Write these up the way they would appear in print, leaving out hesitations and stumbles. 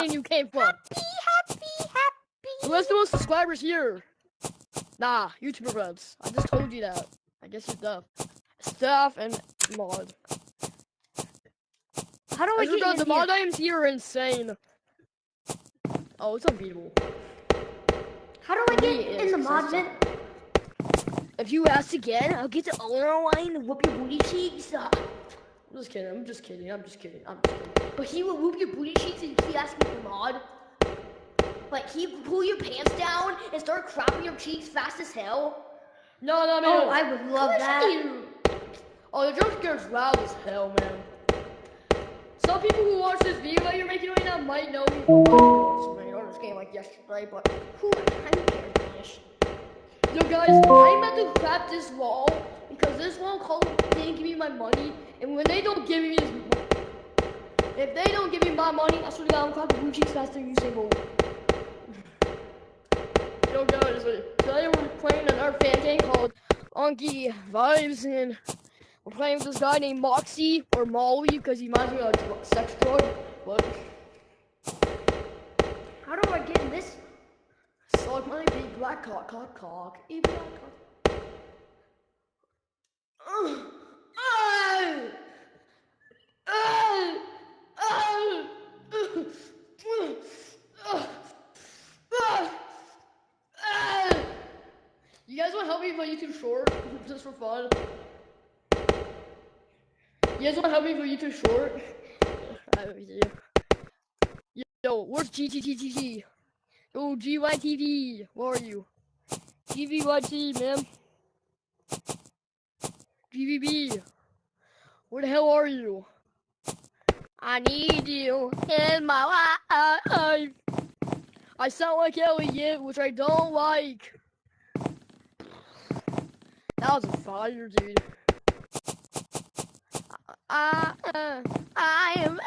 opinion you came from. Happy. Who has the most subscribers here? Nah, YouTuber Rubs. I just told you that. I guess you're Stuff. Stuff and Mod. How do I get in The here? mod items here are insane. Oh, it's unbeatable. How do I get in the mod vent? If you ask again, I'll get the owner line and whoop your booty cheeks. I'm just kidding. But he will whoop your booty cheeks and keep asking for mod. Like, he pull your pants down and start crapping your cheeks fast as hell. No, man. Oh, I would love that. Oh, the jump scare's loud as hell, man. Some people who watch this video that you're making right now might know me from on this game like yesterday, but who cares? Yo guys, I'm about to crap this wall because this wall didn't give me my money, and when they don't give me this, if they don't give me my money, I swear to God, I'm cracking blue cheeks faster than Usain Bolt. Yo guys, today we're playing another fan game called Monke Vibes, and we're playing with this guy named Moxie or Molly because he reminds me of a sex drug. But how do I get in this? Suck my big black cock, big black cock. You guys want to help me play YouTube Short just for fun? You guys want to help me play YouTube Short? Yo, where's GTTTT? Yo, GYTV, where are you? GVYT, man. GVB, where the hell are you? I need you in my life. I sound like Elliot, which I don't like. That was a fire, dude. I am.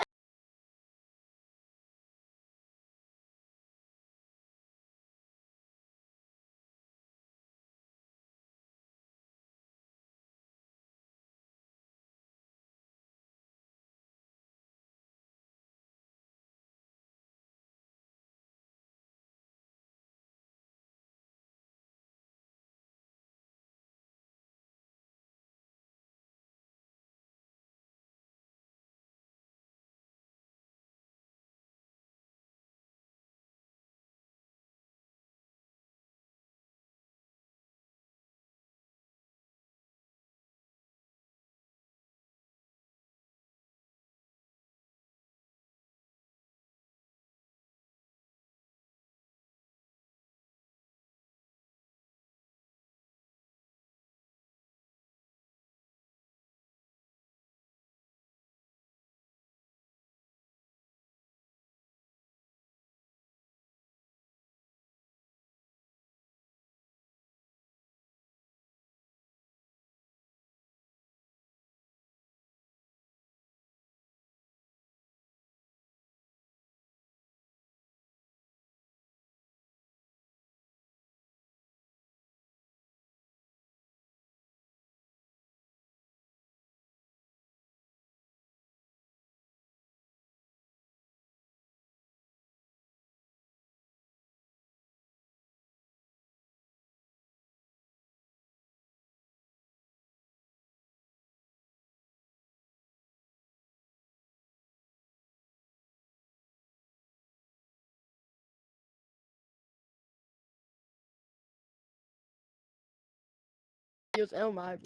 Oh my,